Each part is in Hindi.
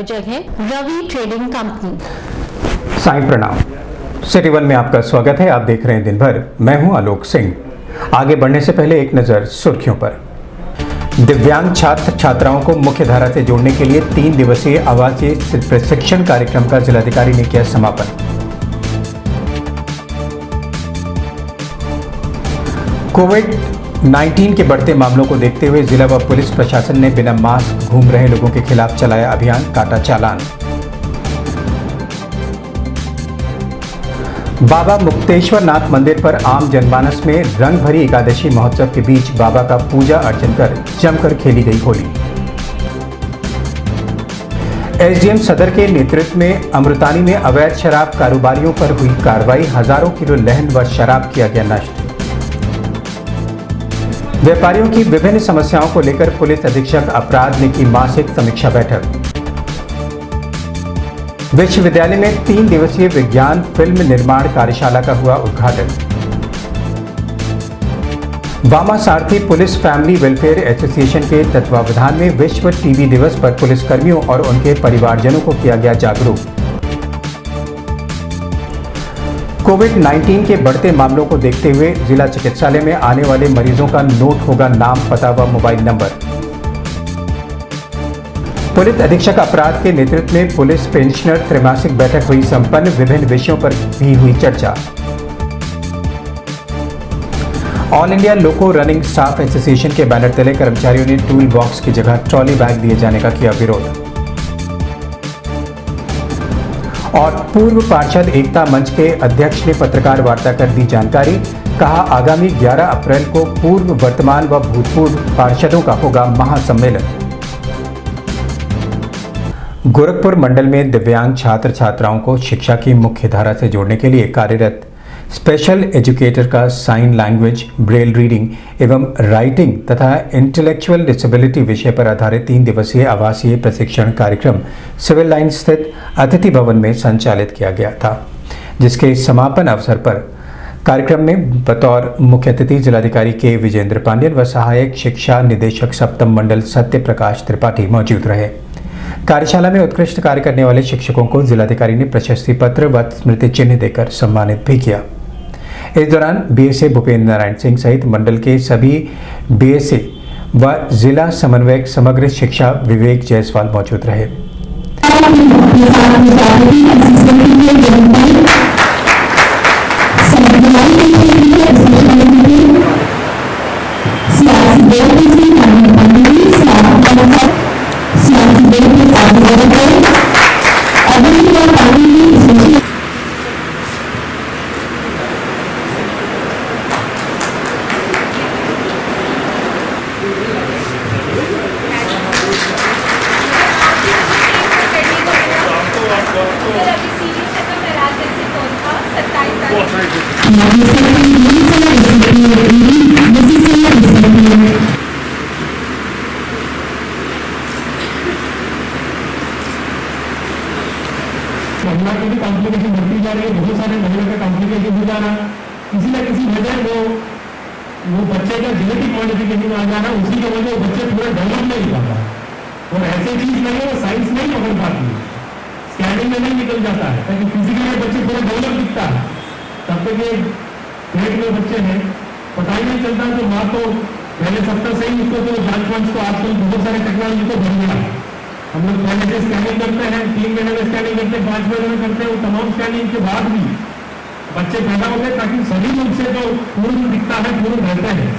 प्रायोजक है रवि ट्रेडिंग कंपनी। साईं प्रणाम। सिटी वन में आपका स्वागत है। आप देख रहे हैं दिन भर। मैं हूं आलोक सिंह। आगे बढ़ने से पहले एक नजर सुर्खियों पर। दिव्यांग छात्र छात्राओं को मुख्य धारा से जोड़ने के लिए 3 दिवसीय आवासीय प्रशिक्षण कार्यक्रम का जिलाधिकारी ने किया समापन। कोविड-19 के बढ़ते मामलों को देखते हुए जिला व पुलिस प्रशासन ने बिना मास्क घूम रहे लोगों के खिलाफ चलाया अभियान, काटा चालान। बाबा मुक्तेश्वर नाथ मंदिर पर आम जनमानस में रंग भरी एकादशी महोत्सव के बीच बाबा का पूजा अर्चन कर जमकर खेली गई होली। एसडीएम सदर के नेतृत्व में अमृतानी में अवैध शराब कारोबारियों पर हुई कार्रवाई, हजारों किलो लहन व शराब किया गया नष्ट। व्यापारियों की विभिन्न समस्याओं को लेकर पुलिस अधीक्षक अपराध ने की मासिक समीक्षा बैठक। विश्वविद्यालय में 3 दिवसीय विज्ञान फिल्म निर्माण कार्यशाला का हुआ उद्घाटन। वामा सारथी पुलिस फैमिली वेलफेयर एसोसिएशन के तत्वावधान में विश्व टीबी दिवस पर पुलिसकर्मियों और उनके परिवारजनों को किया गया जागरूक। कोविड-19 के बढ़ते मामलों को देखते हुए जिला चिकित्सालय में आने वाले मरीजों का नोट होगा नाम, पता व मोबाइल नंबर। पुलिस अधीक्षक अपराध के नेतृत्व में पुलिस पेंशनर त्रैमासिक बैठक हुई संपन्न, विभिन्न विषयों पर भी हुई चर्चा। ऑल इंडिया लोको रनिंग स्टाफ एसोसिएशन के बैनर तले कर्मचारियों ने टूल बॉक्स की जगह ट्रॉली बैग दिए जाने का किया विरोध। और पूर्व पार्षद एकता मंच के अध्यक्ष ने पत्रकार वार्ता कर दी जानकारी। कहा, आगामी 11 अप्रैल को पूर्व, वर्तमान व भूतपूर्व पार्षदों का होगा महासम्मेलन। गोरखपुर मंडल में दिव्यांग छात्र छात्राओं को शिक्षा की मुख्य धारा से जोड़ने के लिए कार्यरत स्पेशल एजुकेटर का साइन लैंग्वेज, ब्रेल रीडिंग एवं राइटिंग तथा इंटेलेक्चुअल डिसेबिलिटी विषय पर आधारित 3 दिवसीय आवासीय प्रशिक्षण कार्यक्रम सिविल लाइन स्थित अतिथि भवन में संचालित किया गया था, जिसके समापन अवसर पर कार्यक्रम में बतौर मुख्य अतिथि जिलाधिकारी के विजेंद्र पांडेन व सहायक शिक्षा निदेशक सप्तम मंडल सत्य प्रकाश त्रिपाठी मौजूद रहे। कार्यशाला में उत्कृष्ट कार्य करने वाले शिक्षकों को जिलाधिकारी ने प्रशस्ति पत्र व स्मृति चिन्ह देकर सम्मानित भी किया। इस दौरान बीएसए भूपेंद्र नारायण सिंह सहित मंडल के सभी बीएसए व जिला समन्वयक समग्र शिक्षा विवेक जायसवाल मौजूद रहे। महिला की भी कॉम्प्लिकेशन बढ़ती जा रही है, बहुत सारे महिला का कॉम्प्लिकेशन हो जा रहा है। किसी न किसी वजह वो बच्चे का जेनेटिक मॉडिफिकेशन आ जा रहा है, उसी की वजह बच्चे पूरा डेवलप नहीं पाता। और ऐसी चीज नहीं है, वो साइंस नहीं पकड़ पाती है, स्कैनिंग में नहीं निकल जाता है, ताकि फिजिकली बच्चे पूरा डेवलप दिखता है। तब तक ये पेट में बच्चे हैं, पता ही नहीं चलता। तो माँ तो पहले सप्ताह से ही उसको तो जांच वांच तो आजकल बहुत सारे टेक्नोलॉजी तो बढ़ गया। हम लोग पहले से स्कैनिंग करते हैं, 3 महीने में स्कैनिंग करते हैं, 5 महीने में करते हैं। वो तमाम स्कैनिंग के बाद भी बच्चे पैदा होते हैं, ताकि सभी रूप से जो पूर्ण दिखता है, पूर्ण रहते हैं।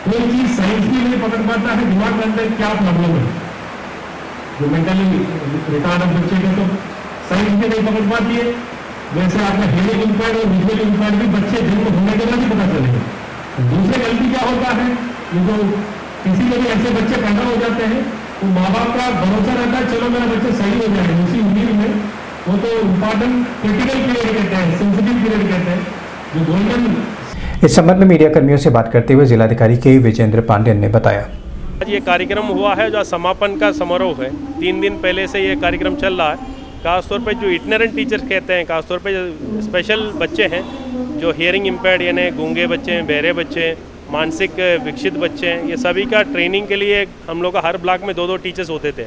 कोई चीज साइंस भी नहीं पकड़ पाता है, दिमाग के अंदर क्या प्रॉब्लम है। जो मेंटली रिटार्ड बच्चे के तो साइंस भी नहीं पकड़ पाती है। जैसे आपका हेयरिंग इम्पेयर्ड और विजुअल इम्पेयर्ड भी बच्चे जन्म होने के बाद ही पता चलेगा। दूसरी गलती क्या होता है, जो किसी के भी ऐसे बच्चे पैदा हो जाते हैं, तो माँ बाप का भरोसा रहता है, चलो मेरा बच्चा सही हो जाएगा। उसी उम्र में वो तो इम्पोर्टेंट क्रिटिकल पीरियड कहते हैं, सेंसिटिव पीरियड कहते हैं, जो गोल्डन। इस संबंध में मीडिया कर्मियों से बात करते हुए जिलाधिकारी के विजेंद्र पांडेन ने बताया, आज ये कार्यक्रम हुआ है जो समापन का समारोह है। 3 दिन पहले से ये कार्यक्रम चल रहा है। खासतौर पे जो इटनेरेंट टीचर्स कहते हैं, खासतौर पे जो स्पेशल बच्चे हैं, जो हियरिंग इम्पेयर्ड यानी गूंगे बच्चे हैं, बहरे बच्चे हैं, मानसिक विकसित बच्चे हैं, ये सभी का ट्रेनिंग के लिए हम लोग का हर ब्लॉक में 2-2 टीचर्स होते थे।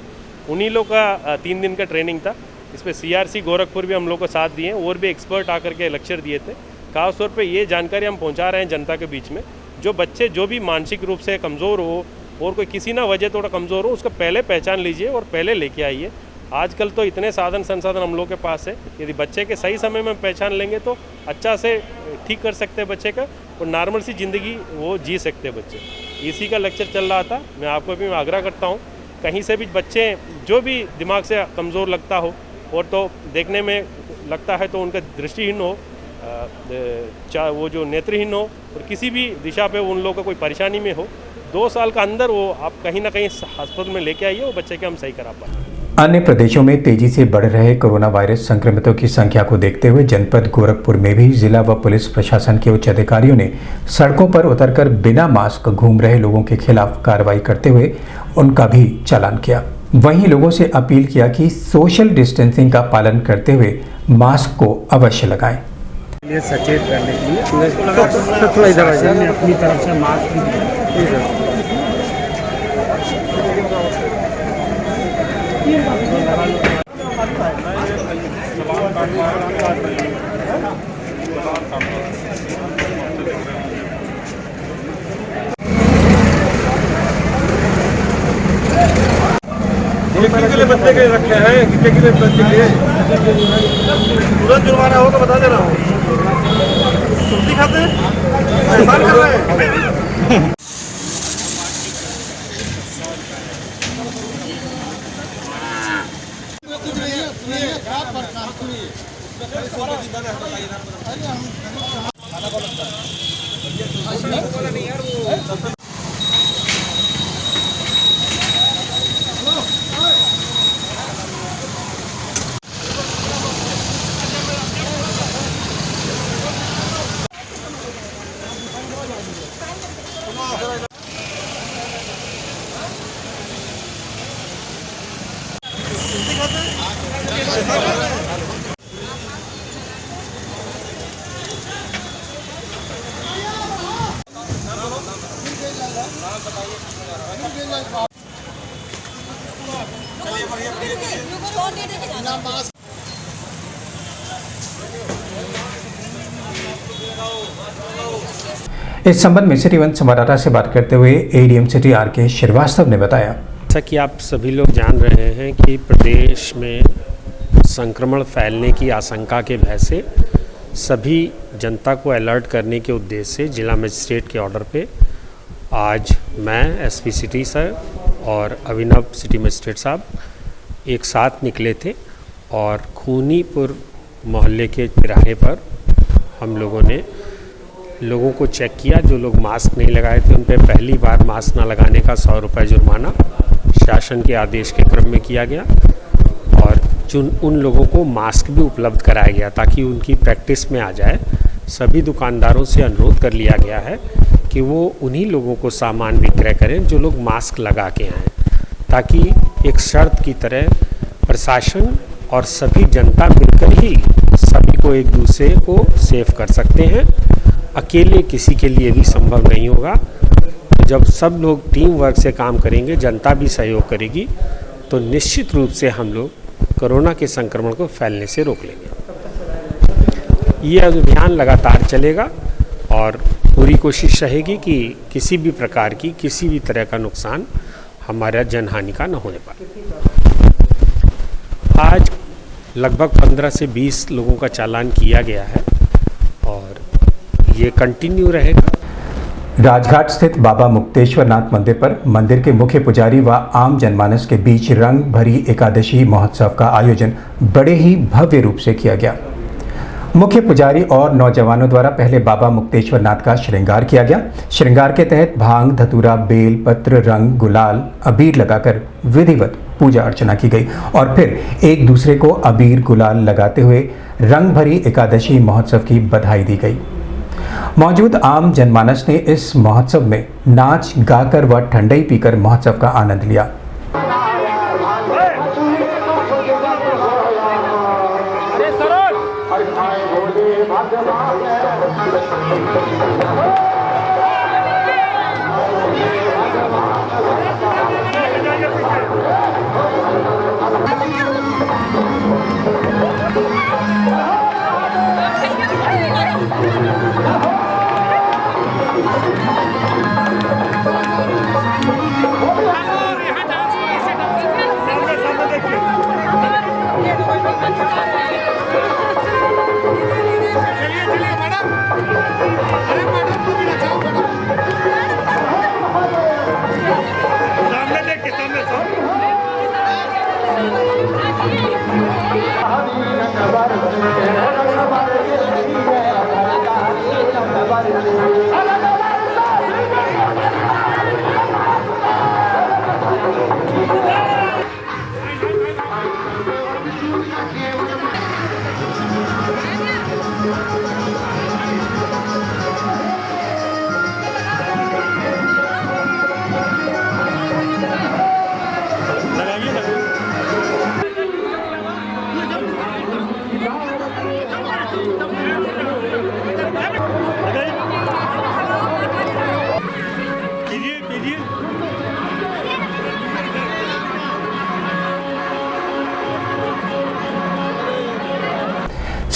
उन्हीं लोग का 3 दिन का ट्रेनिंग था। इस पर CRC गोरखपुर भी हम लोग को साथ दिए और भी एक्सपर्ट आकर के लेक्चर दिए थे। खास तौर पे ये जानकारी हम पहुंचा रहे हैं जनता के बीच में। जो बच्चे जो भी मानसिक रूप से कमज़ोर हो और कोई किसी ना वजह थोड़ा कमज़ोर हो, उसका पहले पहचान लीजिए और पहले लेके आइए। आजकल तो इतने साधन संसाधन हम लोग के पास है, यदि बच्चे के सही समय में पहचान लेंगे तो अच्छा से ठीक कर सकते हैं बच्चे का और नॉर्मल सी ज़िंदगी वो जी सकते हैं बच्चे। इसी का लेक्चर चल रहा था। मैं आपको भी आग्रह करता हूँ, कहीं से भी बच्चे जो भी दिमाग से कमज़ोर लगता हो और तो देखने में लगता है तो उनका दृष्टिहीन हो, चाहे वो जो नेत्रहीन हो और किसी भी दिशा पे उन लोगों को कोई परेशानी में हो, 2 साल का अंदर वो आप कहीं ना कहीं अस्पताल में लेके आइए, वो बच्चे के हम सही करा पाए। अन्य प्रदेशों में तेजी से बढ़ रहे कोरोना वायरस संक्रमितों की संख्या को देखते हुए जनपद गोरखपुर में भी जिला व पुलिस प्रशासन के उच्च अधिकारियों ने सड़कों पर उतरकर बिना मास्क घूम रहे लोगों के खिलाफ कार्रवाई करते हुए उनका भी चालान किया। वहीं लोगों से अपील किया कि सोशल डिस्टेंसिंग का पालन करते हुए मास्क को अवश्य लगाएं। ये सचेत करने के लिए थोड़ा इधर ने अपनी तरफ से मास्क भी दिया। के लिए बच्चे के रखे हैं, कितने के लिए बच्चे के लिए तुरंत जुर्माना हो तो बता दे रहा हूँ। सुर्ती खाते हैं, एहसान कर रहे हैं। इस संबंध में सिटी वन संवाददाता से बात करते हुए ADM सिटी RK श्रीवास्तव ने बताया, जैसा कि आप सभी लोग जान रहे हैं कि प्रदेश में संक्रमण फैलने की आशंका के भय से सभी जनता को अलर्ट करने के उद्देश्य से जिला मजिस्ट्रेट के ऑर्डर पे आज मैं SP सिटी सर और अभिनव सिटी मजिस्ट्रेट साहब एक साथ निकले थे और खूनीपुर मोहल्ले के तिराहे पर हम लोगों ने लोगों को चेक किया। जो लोग मास्क नहीं लगाए थे उन पर पहली बार मास्क ना लगाने का 100 रुपये जुर्माना शासन के आदेश के क्रम में किया गया और उन लोगों को मास्क भी उपलब्ध कराया गया ताकि उनकी प्रैक्टिस में आ जाए। सभी दुकानदारों से अनुरोध कर लिया गया है कि वो उन्हीं लोगों को सामान विक्रय करें जो लोग मास्क लगा के आएँ, ताकि एक शर्त की तरह प्रशासन और सभी जनता मिलकर ही सभी को एक दूसरे को सेफ कर सकते हैं। अकेले किसी के लिए भी संभव नहीं होगा। जब सब लोग टीम वर्क से काम करेंगे, जनता भी सहयोग करेगी, तो निश्चित रूप से हम लोग कोरोना के संक्रमण को फैलने से रोक लेंगे। ये अभियान लगातार चलेगा और पूरी कोशिश रहेगी कि किसी भी प्रकार की किसी भी तरह का नुकसान हमारा जनहानि का न होने पाए। आज लगभग 15 से 20 लोगों का चालान किया गया है और ये कंटिन्यू रहेगा। राजघाट स्थित बाबा मुक्तेश्वरनाथ मंदिर पर मंदिर के मुख्य पुजारी व आम जनमानस के बीच रंग भरी एकादशी महोत्सव का आयोजन बड़े ही भव्य रूप से किया गया। मुख्य पुजारी और नौजवानों द्वारा पहले बाबा मुक्तेश्वरनाथ का श्रृंगार किया गया। श्रृंगार के तहत भांग, धतूरा, बेल पत्र, रंग, गुलाल, अबीर लगाकर विधिवत पूजा अर्चना की गई और फिर एक दूसरे को अबीर गुलाल लगाते हुए रंग भरी एकादशी महोत्सव की बधाई दी गई। मौजूद आम जनमानस ने इस महोत्सव में नाच गाकर व ठंडाई पीकर महोत्सव का आनंद लिया।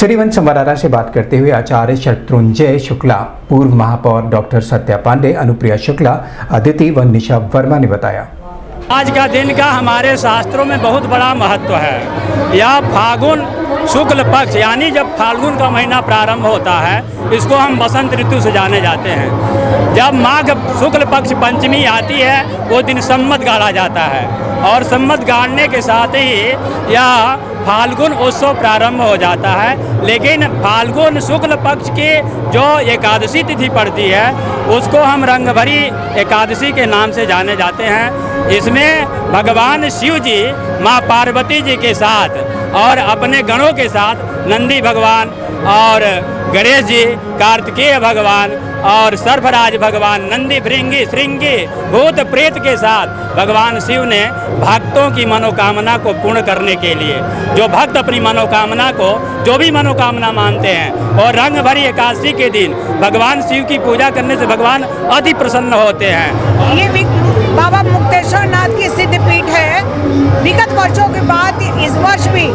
सिटी वन संवाददाता से बात करते हुए आचार्य शत्रुंजय शुक्ला, पूर्व महापौर डॉक्टर सत्या पांडे, अनुप्रिया शुक्ला, अदिति व निशा वर्मा ने बताया। आज का दिन का हमारे शास्त्रों में बहुत बड़ा महत्व है। यह फागुन शुक्ल पक्ष यानी जब फाल्गुन का महीना प्रारंभ होता है, इसको हम बसंत ऋतु से जाने जाते हैं। जब माघ शुक्ल पक्ष पंचमी आती है, वो दिन सम्मत गाड़ा जाता है और सम्मत गाड़ने के साथ ही यह फाल्गुन उत्सव प्रारंभ हो जाता है। लेकिन फाल्गुन शुक्ल पक्ष की जो एकादशी तिथि पड़ती है, उसको हम रंगभरी एकादशी के नाम से जाने जाते हैं। इसमें भगवान शिव जी माँ पार्वती जी के साथ और अपने गणों के साथ नंदी भगवान और गणेश जी, कार्तिकेय भगवान और सर्फराज भगवान, नंदी श्रृंगी भूत प्रेत के साथ भगवान शिव ने भक्तों की मनोकामना को पूर्ण करने के लिए, जो भक्त अपनी मनोकामना को जो भी मनोकामना मानते हैं, और रंग भरी एकादशी के दिन भगवान शिव की पूजा करने से भगवान अति प्रसन्न होते हैं। ये बाबा मुक्तेश्वर नाथ की सिद्धपीठ है। विगत वर्षों के बाद इस वर्ष भी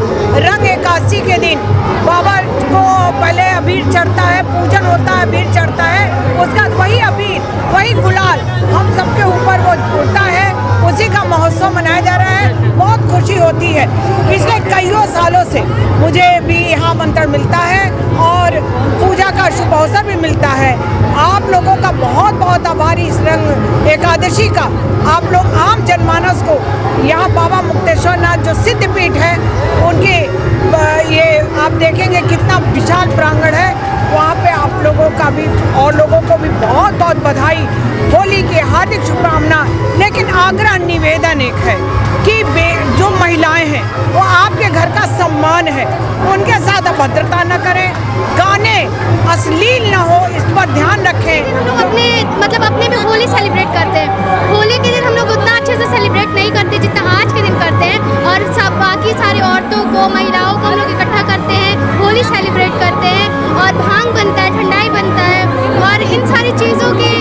रंग एकादशी के दिन बाबा को पहले अबीर चढ़ता है, पूजन होता है, अबीर चढ़ता है, उसका वही अबीर वही गुलाल हम सबके ऊपर वो उड़ता है, उसी का महोत्सव मनाया जा रहा है। बहुत खुशी होती है। पिछले कईयों सालों से मुझे भी यहाँ मंत्र मिलता है और पूजा का शुभ अवसर भी मिलता है। आप लोगों का बहुत बहुत आभारी इस रंग एकादशी का। आप लोग आम जनमानस को यहाँ बाबा मुक्तेश्वर नाथ जो सिद्धपीठ है, उनके ये आप देखेंगे कितना विशाल प्रांगण है, वहाँ पे आप लोगों का भी और लोगों को भी बहुत बहुत बधाई, होली की हार्दिक शुभकामना। लेकिन आग्रह निवेदन एक है कि जो महिलाएं हैं वो आपके घर का सम्मान है, उनके साथ अभद्रता न करें, गाने अश्लील न हो, इस पर ध्यान रखें। हम लोग अपने में होली सेलिब्रेट करते हैं। होली के दिन हम लोग उतना अच्छे से सेलिब्रेट नहीं करते जितना आज के दिन करते हैं, और सब बाकी सारी औरतों को, महिलाओं को हम लोग इकट्ठा करते हैं, होली सेलिब्रेट करते हैं और भांग बनता है, ठंडाई बनता है, और इन सारी चीज़ों के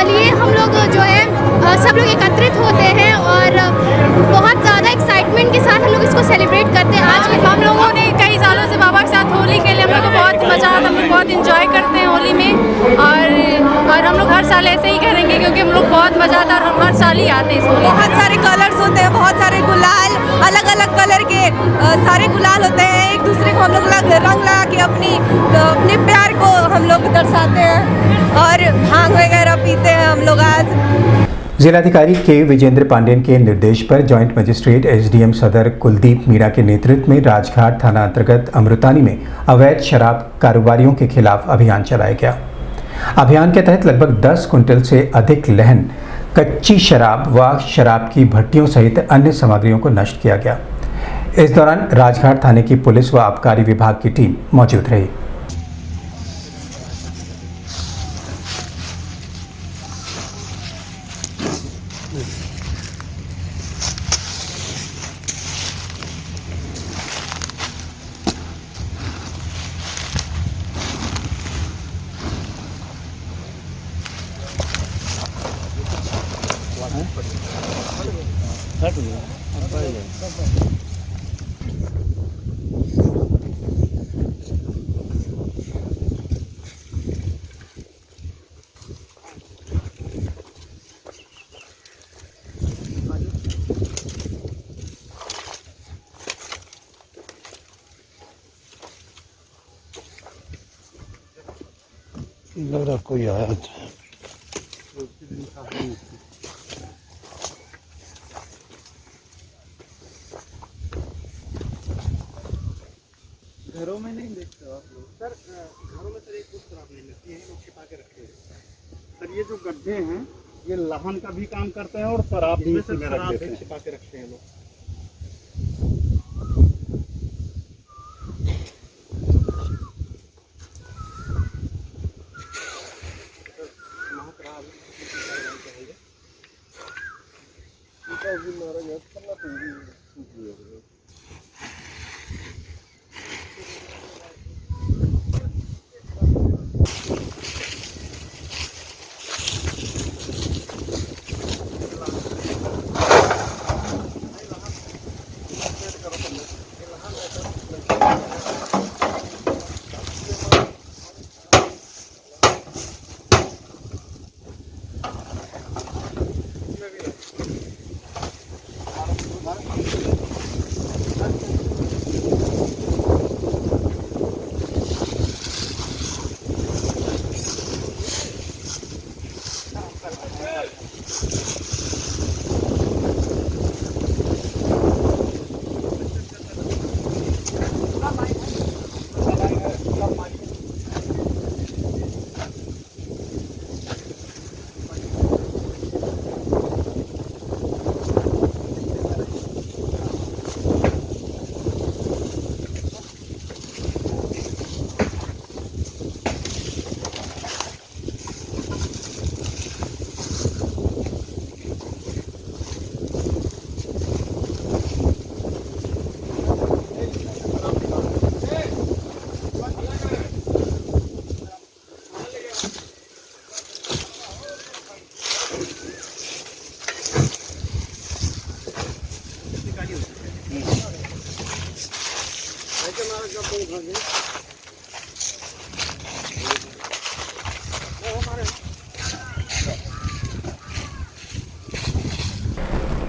लिए हम लोग जो है सब लोग एकत्रित होते हैं और बहुत ज़्यादा एक्साइटमेंट के साथ हम लोग इसको सेलिब्रेट करते हैं। आज हम लोगों ने कई सालों से बाबा के साथ होली खेले, हम लोग को बहुत मजा आता है, हम लोग बहुत इंजॉय करते हैं होली में, और हम लोग हर साल ऐसे ही करेंगे क्योंकि हम लोग बहुत मजा आता है और हम हर साल ही आते हैं। इसमें बहुत सारे कलर्स होते हैं, बहुत सारे गुलाल, अलग अलग कलर के सारे गुलाल होते हैं। एक दूसरे को हम लोग रंग लगा के अपने प्यार को हम लोग दर्शाते हैं और भांग वगैरह पीते हैं हम लोग। आज जिलाधिकारी के विजेंद्र पांडेन के निर्देश पर जॉइंट मजिस्ट्रेट एसडीएम सदर कुलदीप मीणा के नेतृत्व में राजघाट थाना अंतर्गत अमृतानी में अवैध शराब कारोबारियों के खिलाफ अभियान चलाया गया। अभियान के तहत लगभग 10 कुंटल से अधिक लहन कच्ची शराब व शराब की भट्टियों सहित अन्य सामग्रियों को नष्ट किया गया। इस दौरान राजघाट थाने की पुलिस व आबकारी विभाग की टीम मौजूद रही। लग रहा कोई आया था। घरों में नहीं देखते हो आप लोग? सर घरों में सर एक कुछ शराब नहीं मिलती है, लोग छिपा के रखे हैं। सर ये जो गड्ढे हैं ये लहन का भी काम करते हैं और शराब भी इसमें रख देते हैं, छिपा के रखते हैं लोग।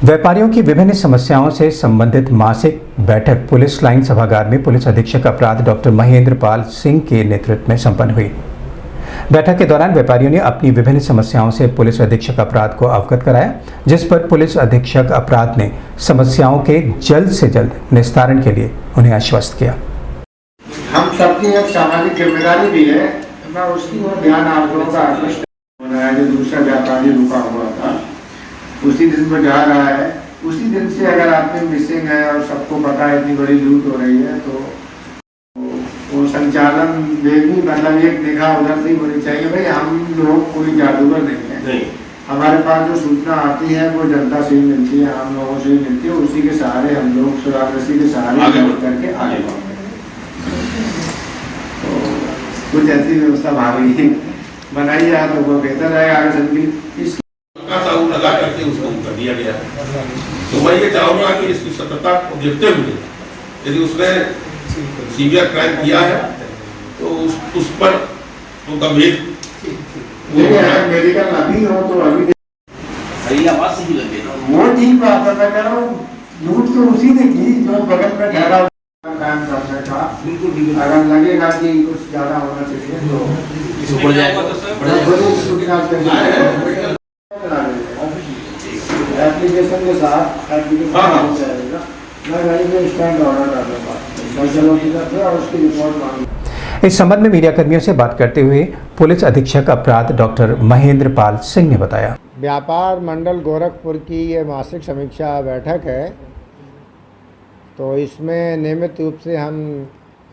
व्यापारियों की विभिन्न समस्याओं से संबंधित मासिक बैठक पुलिस लाइन सभागार में पुलिस अधीक्षक अपराध डॉक्टर महेंद्र पाल सिंह के नेतृत्व में संपन्न हुई। बैठक के दौरान व्यापारियों ने अपनी विभिन्न समस्याओं से पुलिस अधीक्षक अपराध को अवगत कराया, जिस पर पुलिस अधीक्षक अपराध ने समस्याओं के जल्द से जल्द निस्तारण के लिए उन्हें आश्वस्त किया। हम सबकी एक सामाजिक जिम्मेदारी भी है, मैं उसकी ओर ध्यान आप लोगों का आकृष्ट होना है। जो दूसरा व्यापारी रुका हुआ था उसी दिन में जा रहा है, उसी दिन से अगर आदमी मिसिंग है और सबको पता है इतनी बड़ी लूट हो रही है, तो वो संचालन भी मतलब एक देखा उधर से होनी चाहिए। भाई हम लोग कोई जादूगर नहीं है, हमारे पास जो सूचना आती है वो जनता से ही मिलती है, आम लोगों से ही मिलती है, उसी के सहारे हम लोग सुरागसी के सहारे करके आगे बढ़ते हैं। तो कुछ ऐसी व्यवस्था भावी बनाई जाए तो वो बेहतर है आगे चल लगा करके उसको कर दिया गया। तो मैं ये चाहूँगा कि इसकी सतर्कता को देखते हुए यदि उसने सीवियर क्राइम किया है तो उस पर तो गंभीर मेडिकल अभी हो तो अभी वो ठीक बात है। मैं कह रहा हूँ लूट तो उसी ने की जो बगल में ठहरा काम करने का। अगर लगेगा कि कुछ ज्यादा होना चाहिए तो एप्लीकेशन के साथ मैं स्टैंड ऑर्डर कर दूंगा और उसकी रिपोर्ट मांगी। इस संबंध में मीडिया कर्मियों से बात करते हुए पुलिस अधीक्षक अपराध डॉक्टर महेंद्र पाल सिंह ने बताया, व्यापार मंडल गोरखपुर की ये मासिक समीक्षा बैठक है। तो इसमें नियमित रूप से हम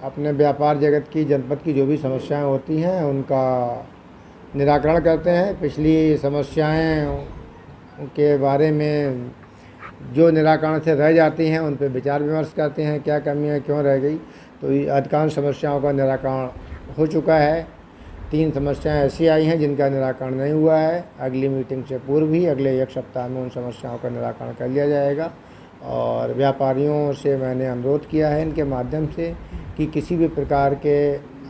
अपने व्यापार जगत की जनपद की जो भी समस्याएं होती हैं उनका निराकरण करते हैं। पिछली समस्याएं के बारे में जो निराकरण से रह जाती हैं उन पर विचार विमर्श करते हैं, क्या कमियां क्यों रह गई। तो अधिकांश समस्याओं का निराकरण हो चुका है। 3 समस्याएं ऐसी आई हैं जिनका निराकरण नहीं हुआ है। अगली मीटिंग से पूर्व ही अगले 1 सप्ताह में उन समस्याओं का निराकरण कर लिया जाएगा। और व्यापारियों से मैंने अनुरोध किया है इनके माध्यम से कि किसी भी प्रकार के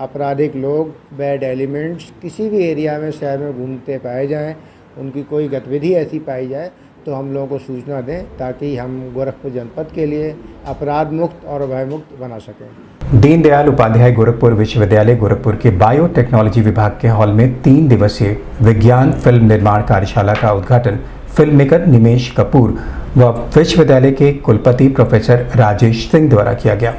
आपराधिक लोग, बैड एलिमेंट्स किसी भी एरिया में शहर में घूमते पाए जाएं, उनकी कोई गतिविधि ऐसी पाई जाए तो हम लोगों को सूचना दें ताकि हम गोरखपुर जनपद के लिए अपराध मुक्त और भय मुक्त बना सकें। दीनदयाल उपाध्याय गोरखपुर विश्वविद्यालय गोरखपुर के बायोटेक्नोलॉजी विभाग के हॉल में 3 दिवसीय विज्ञान फिल्म निर्माण कार्यशाला का उद्घाटन फिल्म मेकर निमेश कपूर व विश्वविद्यालय के कुलपति प्रोफेसर राजेश सिंह द्वारा किया गया।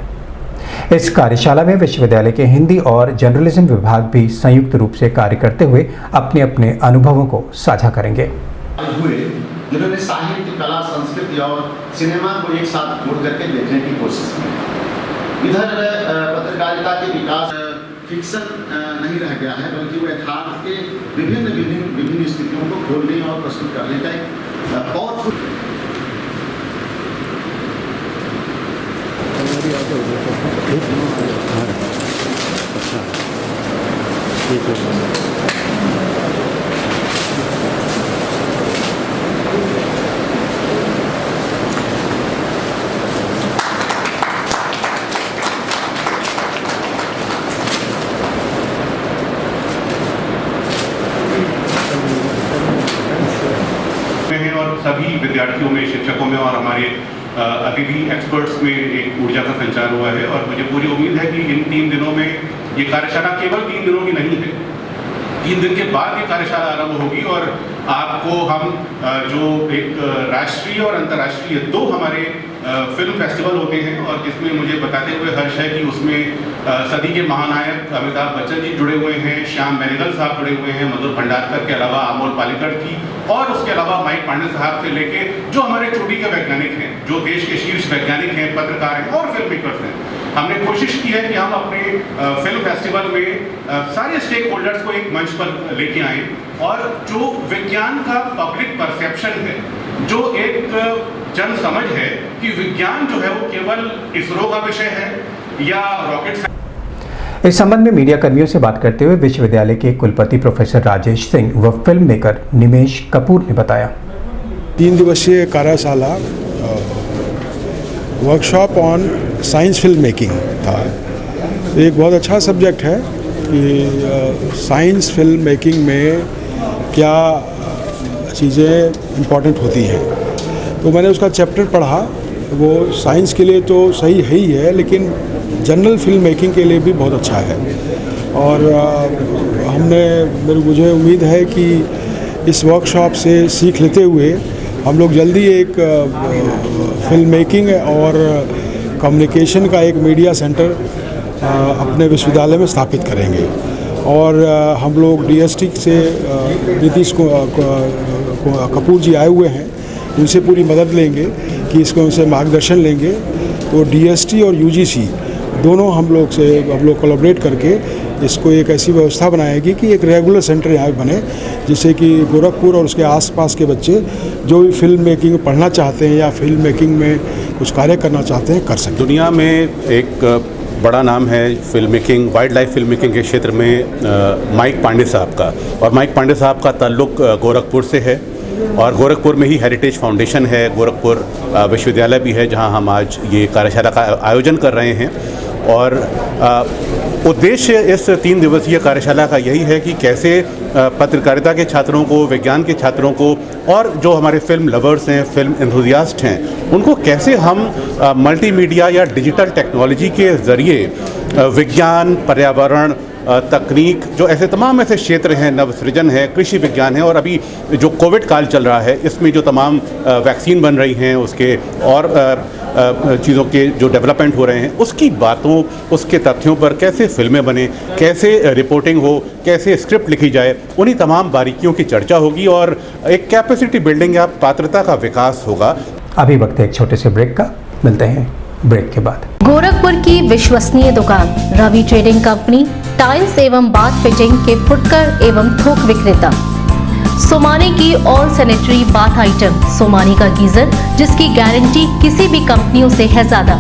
इस कार्यशाला में विश्वविद्यालय के हिंदी और जर्नलिज्म विभाग भी संयुक्त रूप से कार्य करते हुए अपने अपने अनुभवों को साझा करेंगे। जिन्होंने साहित्य, कला, संस्कृति और सिनेमा को एक साथ जोड़ करके देखने की कोशिश की। इधर पत्रकारिता के विकास फिक्शन नहीं रह गया है, बल्कि वो यथार्थ के विभिन्न स्थितियों को खोलने और प्रस्तुत करने का एक पावरफुल और सभी विद्यार्थियों में, शिक्षकों में और हमारे अतिथि एक्सपर्ट्स में एक ऊर्जा का संचार हुआ है। और मुझे पूरी उम्मीद है कि इन 3 दिनों में ये कार्यशाला केवल 3 दिनों की नहीं है, 3 दिन के बाद ये कार्यशाला आरंभ होगी और आपको हम जो एक राष्ट्रीय और अंतर्राष्ट्रीय 2 हमारे फिल्म फेस्टिवल होते हैं और जिसमें मुझे बताते हुए हर्ष है कि उसमें सदी के महानायक अमिताभ बच्चन जी जुड़े हुए हैं, श्याम बेनेगल साहब जुड़े हुए हैं, मधुर भंडारकर के अलावा अमोल पालेकर जी और उसके अलावा माइक पांडे साहब से लेके जो हमारे चोटी के वैज्ञानिक हैं, जो देश के शीर्ष वैज्ञानिक हैं, पत्रकार हैं और फिल्म मेकर्स हैं। हमने कोशिश की है कि हम अपने फिल्म फेस्टिवल में सारे स्टेक होल्डर्स को एक मंच पर लेके आए और जो विज्ञान का पब्लिक परसेप्शन है, जो एक जन समझ है कि विज्ञान जो है वो केवल इसरो का विषय है या रॉकेट। इस संबंध में मीडिया कर्मियों से बात करते हुए विश्वविद्यालय के कुलपति प्रोफेसर राजेश सिंह व फिल्म मेकर निमेश कपूर ने बताया, 3 दिवसीय कार्यशाला workshop on science film making था। एक बहुत अच्छा सब्जेक्ट है कि साइंस फिल्म मेकिंग में क्या चीज़ें इम्पॉर्टेंट होती हैं। तो मैंने उसका चैप्टर पढ़ा। वो साइंस के लिए तो सही है ही है, लेकिन जनरल फिल्म मेकिंग के लिए भी बहुत अच्छा है। और मुझे उम्मीद है कि इस वर्कशॉप से सीख लेते हुए हम लोग जल्दी एक फिल्म मेकिंग और कम्युनिकेशन का एक मीडिया सेंटर अपने विश्वविद्यालय में स्थापित करेंगे। और हम लोग डीएसटी से नीतीश कपूर जी आए हुए हैं, उनसे पूरी मदद लेंगे कि इसको उनसे मार्गदर्शन लेंगे। तो डीएसटी और यूजीसी दोनों हम लोग कोलैबोरेट करके इसको एक ऐसी व्यवस्था बनाएगी कि एक रेगुलर सेंटर यहाँ बने, जिससे कि गोरखपुर और उसके आसपास के बच्चे जो भी फिल्म मेकिंग पढ़ना चाहते हैं या फिल्म मेकिंग में कुछ कार्य करना चाहते हैं कर सकें। दुनिया में एक बड़ा नाम है film making, wild life film making के क्षेत्र में माइक पांडे साहब का, और माइक पांडे साहब का ताल्लुक़ गोरखपुर से है। और गोरखपुर में ही हेरिटेज फाउंडेशन है, गोरखपुर विश्वविद्यालय भी है, जहां हम आज ये कार्यशाला का आयोजन कर रहे हैं। और उद्देश्य इस 3 दिवसीय कार्यशाला का यही है कि कैसे पत्रकारिता के छात्रों को, विज्ञान के छात्रों को और जो हमारे फिल्म लवर्स हैं, फिल्म एंथुसियास्ट हैं, उनको कैसे हम मल्टीमीडिया या डिजिटल टेक्नोलॉजी के ज़रिए विज्ञान, पर्यावरण, तकनीक, जो ऐसे तमाम ऐसे क्षेत्र हैं, नवसृजन है, कृषि विज्ञान है, और अभी जो कोविड काल चल रहा है इसमें जो तमाम वैक्सीन बन रही हैं, उसके और चीज़ों के जो डेवलपमेंट हो रहे हैं, उसकी बातों, उसके तथ्यों पर कैसे फिल्में बने, कैसे रिपोर्टिंग हो, कैसे स्क्रिप्ट लिखी जाए, उन्हीं तमाम बारीकियों की चर्चा होगी और एक कैपेसिटी बिल्डिंग या पात्रता का विकास होगा। अभी वक्त है एक छोटे से ब्रेक का, मिलते हैं ब्रेक के बाद। गोरखपुर की विश्वसनीय दुकान रवि ट्रेडिंग कंपनी, टाइल्स एवं बाथ फिटिंग के फुटकर एवं थोक विक्रेता। सोमानी की all sanitary bath item, Somani का गीजर जिसकी गारंटी किसी भी कंपनियों से है ज्यादा।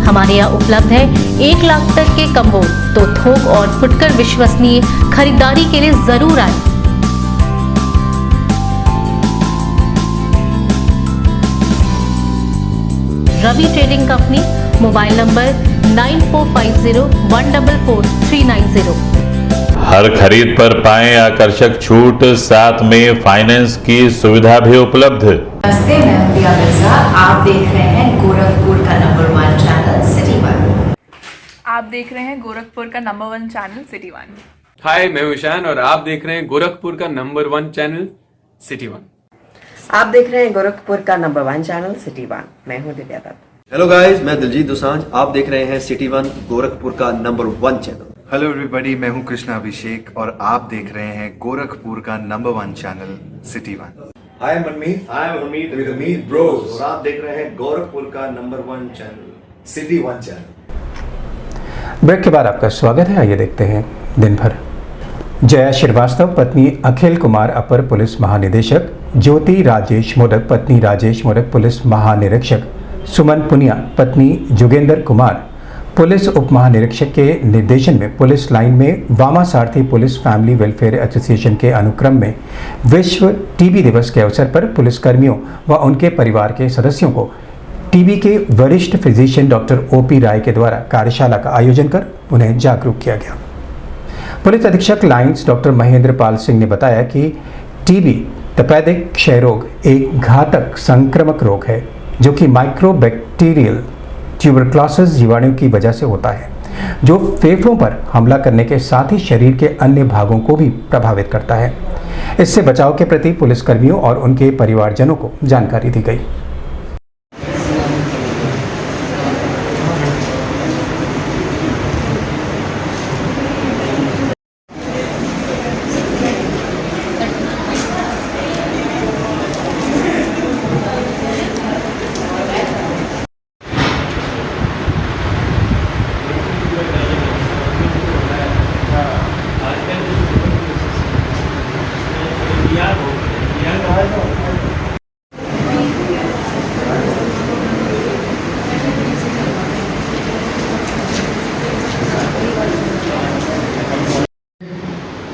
हमारे यहाँ उपलब्ध है 1 लाख तक के कम्बो। तो थोक और फुटकर विश्वसनीय खरीदारी के लिए जरूर आए। Ravi trading company, mobile number 9450144390। हर खरीद पर पाएं आकर्षक छूट, साथ में फाइनेंस की सुविधा भी उपलब्ध। नमस्ते, मैं प्रिया मिर्जा। आप देख रहे हैं गोरखपुर का नंबर 1 चैनल सिटी 1। आप देख रहे हैं गोरखपुर का नंबर 1 चैनल सिटी 1। हाय, मैं ईशान और आप देख रहे हैं गोरखपुर का नंबर 1 चैनल सिटी 1। आप देख रहे हैं गोरखपुर का नंबर 1 चैनल सिटी 1। मैं हूं दिव्या दत्त। हेलो गाइस, मैं दिलजीत दोसांझ। आप देख रहे हैं सिटी 1 गोरखपुर का नंबर 1 चैनल। हेलो एवरीबॉडी, मैं हूं कृष्णा अभिषेक और आप देख रहे हैं गोरखपुर का number 1 channel city 1। Hi Manmeet, with Amit bros, और आप देख रहे हैं गोरखपुर का number 1 channel city 1 channel. Break के बाद आपका स्वागत है। आइए देखते हैं दिन भर। जया श्रीवास्तव पत्नी अखिल कुमार अपर पुलिस महानिदेशक, ज्योति राजेश मोदक पत्नी राजेश मोदक पुलिस महानिरीक्षक, सुमन पुनिया पत्नी जोगेंद्र कुमार पुलिस उप महानिरीक्षक के निर्देशन में पुलिस लाइन में वामा सारथी पुलिस फैमिली वेलफेयर एसोसिएशन के अनुक्रम में विश्व टीबी दिवस के अवसर पर पुलिसकर्मियों व उनके परिवार के सदस्यों को टीबी के वरिष्ठ फिजिशियन डॉक्टर ओपी राय के द्वारा कार्यशाला का आयोजन कर उन्हें जागरूक किया गया। पुलिस अधीक्षक लाइन्स डॉक्टर महेंद्र पाल सिंह ने बताया कि टीबी तपेदिक क्षय रोग एक घातक संक्रामक रोग है जो कि माइक्रोबैक्टीरियल ट्यूबरक्लोसिस जीवाणु की वजह से होता है, जो फेफड़ों पर हमला करने के साथ ही शरीर के अन्य भागों को भी प्रभावित करता है। इससे बचाव के प्रति पुलिसकर्मियों और उनके परिवारजनों को जानकारी दी गई।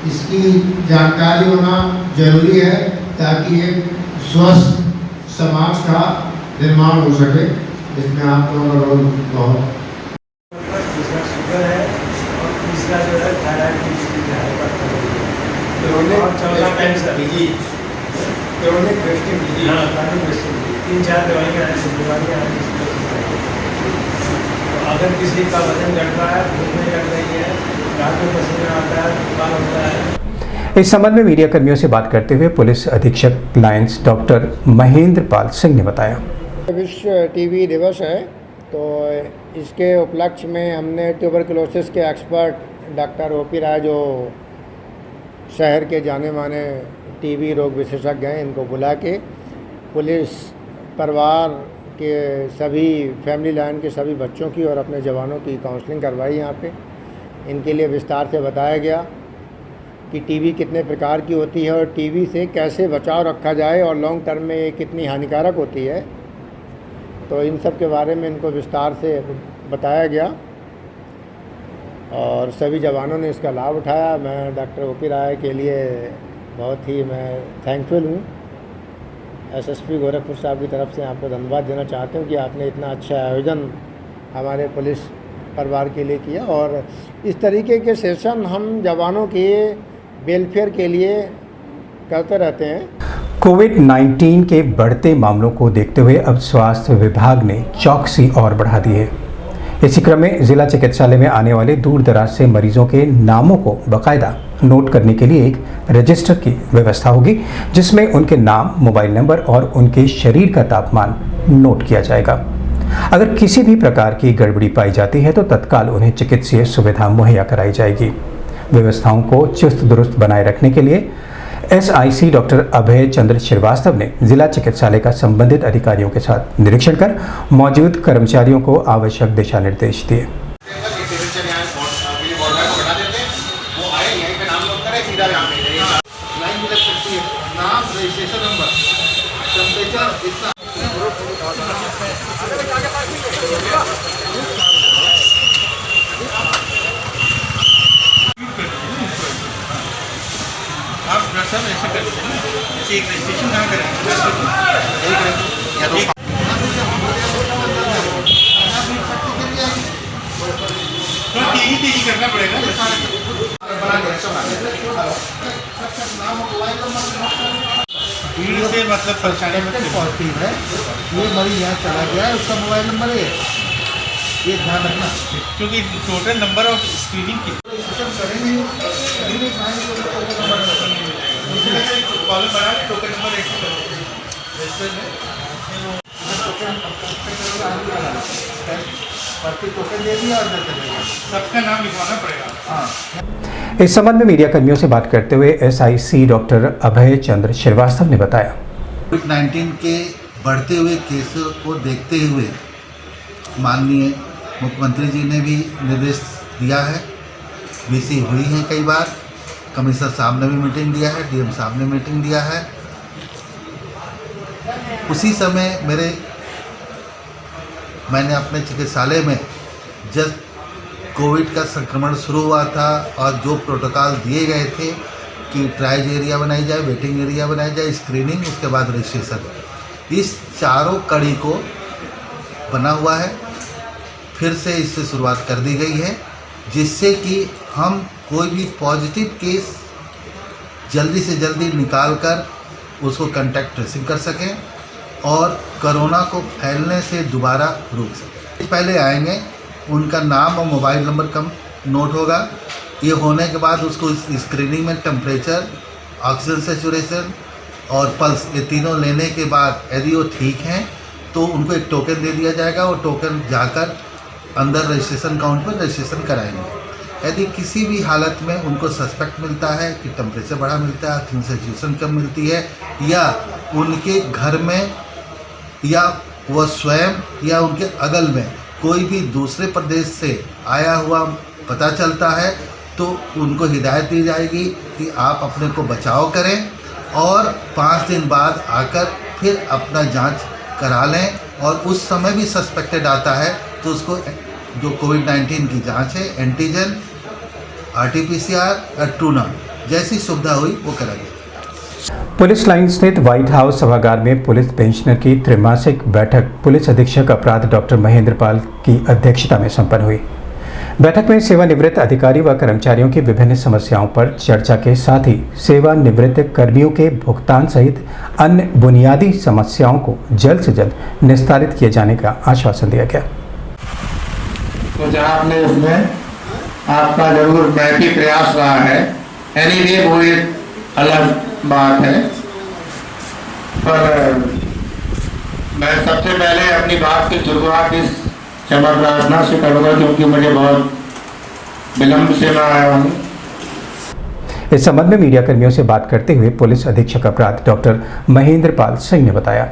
इसकी जानकारी होना जरूरी है ताकि एक स्वस्थ समाज का निर्माण हो सके। इसमें आप लोगों का रोल बहुत। शुगर है और तीसरा जो है थायराइड की स्थिति है, क्रोनिक वेस्टिंग डिजीज। 3-4 दवाई कराने से बीमारी आ रही है। तो अगर किसी का वजन घट रहा है, भूख नहीं लग रही है, रात में पसीना आता है, बुखार होता है। इस संबंध में मीडिया कर्मियों से बात करते हुए पुलिस अधीक्षक लायंस डॉक्टर महेंद्र पाल सिंह ने बताया, विश्व टीबी दिवस है, तो इसके उपलक्ष्य में हमने ट्यूबरकुलोसिस के एक्सपर्ट डॉक्टर ओपी राय, जो शहर के जाने माने टीबी रोग विशेषज्ञ हैं, इनको बुला के पुलिस परिवार के सभी फैमिली लाइन के सभी बच्चों की और अपने जवानों की काउंसलिंग करवाई। यहाँ पे इनके लिए विस्तार से बताया गया कि टीबी कितने प्रकार की होती है और टीबी से कैसे बचाव रखा जाए और लॉन्ग टर्म में ये कितनी हानिकारक होती है। तो इन सब के बारे में इनको विस्तार से बताया गया और सभी जवानों ने इसका लाभ उठाया। मैं डॉक्टर ओपी राय के लिए बहुत ही मैं थैंकफुल हूँ। एसएसपी गोरखपुर साहब की तरफ से आपको धन्यवाद देना चाहते हूँ कि आपने इतना अच्छा आयोजन हमारे पुलिस परिवार के लिए किया और इस तरीके के सेशन हम जवानों के वेलफेयर के लिए करते रहते हैं। कोविड-19 के बढ़ते मामलों को देखते हुए अब स्वास्थ्य विभाग ने चौकसी और बढ़ा दी है। इसी क्रम में जिला चिकित्सालय में आने वाले दूर दराज से मरीजों के नामों को बाकायदा नोट करने के लिए एक रजिस्टर की व्यवस्था होगी, जिसमें उनके नाम, मोबाइल नंबर और उनके शरीर का तापमान नोट किया जाएगा। अगर किसी भी प्रकार की गड़बड़ी पाई जाती है तो तत्काल उन्हें चिकित्सीय सुविधा मुहैया कराई जाएगी। व्यवस्थाओं को चुस्त दुरुस्त बनाए रखने के लिए SIC डॉक्टर अभय चंद्र श्रीवास्तव ने जिला चिकित्सालय का संबंधित अधिकारियों के साथ निरीक्षण कर मौजूद कर्मचारियों को आवश्यक दिशा निर्देश दिए। आप सब ऐसे करते हैं, जैसे एक रजिस्ट्रेशन कहाँ करेंगे या तो तेजी करना पड़ेगा। भीड़ से मतलब परेशानी पॉजिटिव है, ये मरीज यहाँ चला गया है, उसका मोबाइल नंबर है, ये ध्यान रखना, क्योंकि टोटल नंबर ऑफ स्क्रीनिंग की कॉलम बना के टोकन नंबर टोकन दे दिया और सबका नाम लिखवाना पड़ेगा। इस संबंध में मीडिया कर्मियों से बात करते हुए SIC डॉक्टर अभय चंद्र श्रीवास्तव ने बताया, कोविड-19 के बढ़ते हुए केसों को देखते हुए माननीय मुख्यमंत्री जी ने भी निर्देश दिया है। VC हुई है कई बार, कमिश्नर साहब ने भी मीटिंग दिया है, DM साहब ने मीटिंग दिया है। उसी समय मैंने अपने चिकित्सालय में जब कोविड का संक्रमण शुरू हुआ था और जो प्रोटोकॉल दिए गए थे कि ट्रायल एरिया बनाई जाए, वेटिंग एरिया बनाई जाए, स्क्रीनिंग, उसके बाद रजिस्ट्रेशन, इस चारों कड़ी को बना हुआ है। फिर से इससे शुरुआत कर दी गई है, जिससे कि हम कोई भी पॉजिटिव केस जल्दी से जल्दी निकाल कर उसको कॉन्टैक्ट ट्रेसिंग कर सकें और कोरोना को फैलने से दोबारा रोक सकें। पहले आएंगे, उनका नाम और मोबाइल नंबर कम नोट होगा। ये होने के बाद उसको स्क्रीनिंग में टेम्परेचर, ऑक्सीजन सेचुरेशन और पल्स, ये तीनों लेने के बाद यदि वो ठीक हैं तो उनको एक टोकन दे दिया जाएगा। वो टोकन जाकर अंदर रजिस्ट्रेशन काउंट में रजिस्ट्रेशन कराएंगे। यदि किसी भी हालत में उनको सस्पेक्ट मिलता है कि टेम्परेचर बढ़ा मिलता है, ऑक्सीजन सेचुरेशन कम मिलती है, या उनके घर में या वह स्वयं या उनके अगल में कोई भी दूसरे प्रदेश से आया हुआ पता चलता है, तो उनको हिदायत दी जाएगी कि आप अपने को बचाव करें और 5 दिन बाद आकर फिर अपना जांच करा लें। और उस समय भी सस्पेक्टेड आता है तो उसको जो कोविड-19 की जांच है, एंटीजन, RT-PCR या ट्रूनाम जैसी सुविधा हुई वो करेंगे। पुलिस लाइन स्थित व्हाइट हाउस सभागार में पुलिस पेंशनर की त्रैमासिक बैठक पुलिस अधीक्षक अपराध डॉक्टर महेंद्र पाल की अध्यक्षता में संपन्न हुई। बैठक में सेवानिवृत्त अधिकारी व कर्मचारियों की विभिन्न समस्याओं पर चर्चा के साथ ही सेवानिवृत्त कर्मियों के भुगतान सहित अन्य बुनियादी समस्याओं को जल्द से जल्द निस्तारित किए जाने का आश्वासन दिया गया। तो जनाब ने उसमें आपका जरूर बैठी प्रयास रहा है, एनीवे वो एक अलग बात है, पर मैं सबसे पहले अपनी बात की शुरुआत इस क्षमा प्रार्थना से करूँगा क्योंकि मुझे बहुत विलम्ब से मैं आया हूँ। इस संबंध में मीडिया कर्मियों से बात करते हुए पुलिस अधीक्षक अपराध डॉक्टर महेंद्र पाल सिंह ने बताया,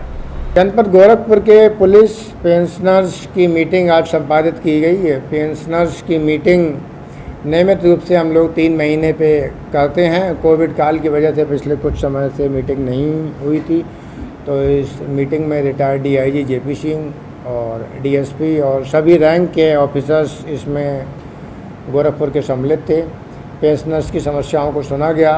जनपद गोरखपुर के पुलिस पेंशनर्स की मीटिंग आज संपादित की गई है। पेंशनर्स की मीटिंग नियमित रूप से हम लोग 3 महीने पे करते हैं। कोविड काल की वजह से पिछले कुछ समय से मीटिंग नहीं हुई थी, तो इस मीटिंग में रिटायर्ड DIG JP सिंह और DSP और सभी रैंक के ऑफिसर्स इसमें गोरखपुर के सम्मिलित थे। पेंशनर्स की समस्याओं को सुना गया।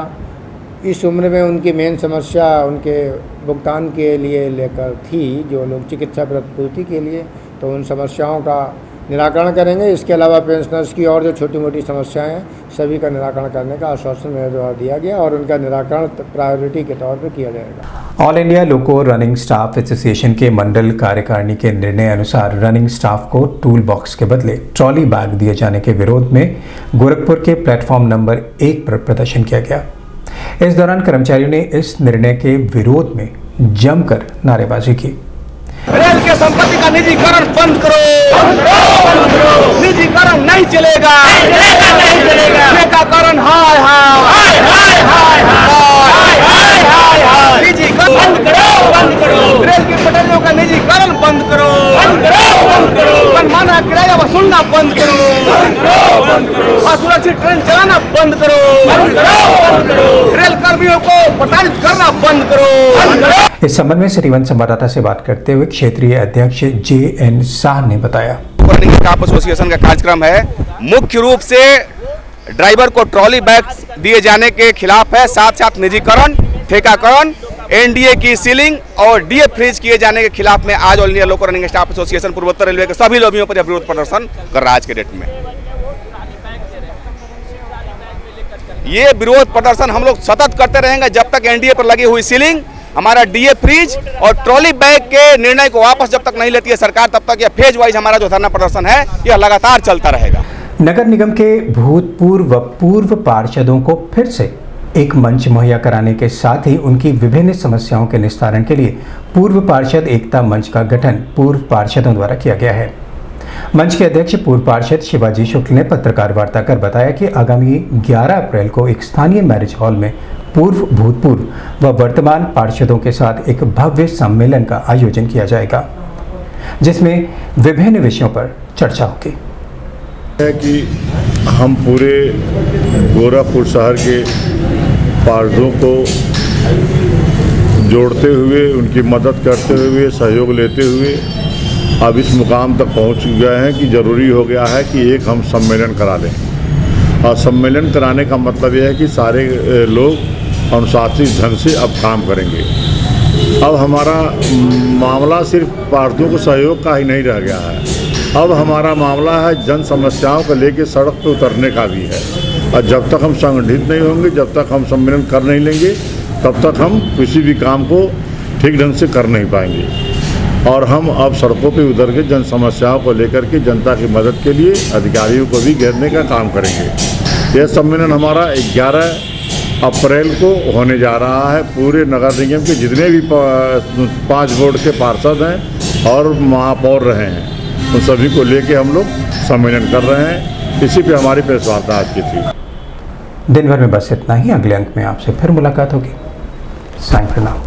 इस उम्र में उनकी मेन समस्या उनके भुगतान के लिए लेकर थी, जो लोग चिकित्सा प्रतिपूर्ति के लिए, तो उन समस्याओं का निराकरण करेंगे। इसके अलावा पेंशनर्स की और जो छोटी मोटी समस्याएं हैं सभी का निराकरण करने का आश्वासन मेरे द्वारा दिया गया और उनका निराकरण प्रायोरिटी के तौर पर किया जाएगा। ऑल इंडिया लोको रनिंग स्टाफ एसोसिएशन के मंडल कार्यकारिणी के निर्णय अनुसार रनिंग स्टाफ को टूल बॉक्स के बदले ट्रॉली बैग दिए जाने के विरोध में गोरखपुर के प्लेटफॉर्म नंबर 1 पर प्रदर्शन किया गया। इस दौरान कर्मचारियों ने इस निर्णय के विरोध में जमकर नारेबाजी की। रेल के संपत्ति का निजीकरण बंद करो, निजीकरण नहीं चलेगा, ठेकाकरण हाय हाय हाय हाय हाय हाय हाय, निजीकरण बंद करो, रेल की पटरियों का निजीकरण बंद करो, मनमाना किराया वसूलना बंद करो, असुरक्षित ट्रेन चलाना बंद करो, रेल कर्मियों को प्रताड़ित करना बंद करो। इस संबंध में सिटी वन संवाददाता से बात करते हुए क्षेत्रीय अध्यक्ष JN शाह ने बताया, रनिंग स्टाफ एसोसिएशन का कार्यक्रम है, मुख्य रूप से ड्राइवर को ट्रॉली बैग दिए जाने के खिलाफ है, साथ साथ निजीकरण, ठेकाकरण, NDA की सीलिंग और DA फ्रीज किए जाने के खिलाफ में आज ऑल इंडिया लोको रनिंग स्टाफ एसोसिएशन पूर्वोत्तर रेलवे के सभी लॉबियों पर विरोध प्रदर्शन कर रहा है। आज के डेट में ये विरोध प्रदर्शन हम लोग सतत करते रहेंगे जब तक NDA पर लगी हुई सीलिंग, हमारा DA फ्रीज और ट्रॉली बैग के निर्णय को वापस जब तक नहीं लेती है सरकार, तब तक यह फेज वाइज हमारा जो धरना प्रदर्शन है यह लगातार चलता रहेगा। नगर निगम के भूतपूर्व व पूर्व पार्षदों को फिर से एक मंच मुहैया कराने के साथ ही उनकी विभिन्न समस्याओं के निस्तारण के लिए पूर्व पार्षद एकता मंच का गठन पूर्व पार्षदों द्वारा किया गया है। मंच के अध्यक्ष पूर्व पार्षद शिवाजी शुक्ल ने पत्रकार वार्ता कर बताया कि आगामी 11 अप्रैल को एक स्थानीय मैरिज हॉल में पूर्व, भूतपूर्व व वर्तमान पार्षदों के साथ एक भव्य सम्मेलन का आयोजन किया जाएगा, जिसमें विभिन्न विषयों पर चर्चा होगी। है कि हम पूरे गोरखपुर शहर के पार्षदों को जोड़ते हुए, उनकी मदद करते हुए, सहयोग लेते हुए अब इस मुकाम तक पहुंच गए हैं कि ज़रूरी हो गया है कि एक हम सम्मेलन करा लें। और सम्मेलन कराने का मतलब यह है कि सारे लोग अनुशासित ढंग से अब काम करेंगे। अब हमारा मामला सिर्फ पार्षदों को सहयोग का ही नहीं रह गया है, अब हमारा मामला है जन समस्याओं को लेकर सड़क पर उतरने का भी है। और जब तक हम संगठित नहीं होंगे, जब तक हम सम्मेलन कर नहीं लेंगे, तब तक हम किसी भी काम को ठीक ढंग से कर नहीं पाएंगे। और हम अब सड़कों पे उतर के जन समस्याओं को लेकर के जनता की मदद के लिए अधिकारियों को भी घेरने का काम करेंगे। यह सम्मेलन हमारा 11 अप्रैल को होने जा रहा है। पूरे नगर निगम के जितने भी 5 वार्ड के पार्षद हैं और महापौर रहे हैं, उन सभी को लेके हम लोग सम्मेलन कर रहे हैं। इसी पे हमारी प्रेस वार्ता आज की थी। दिन भर में बस इतना ही। अगले अंक में आपसे फिर मुलाकात होगी। साइन प्रणाम।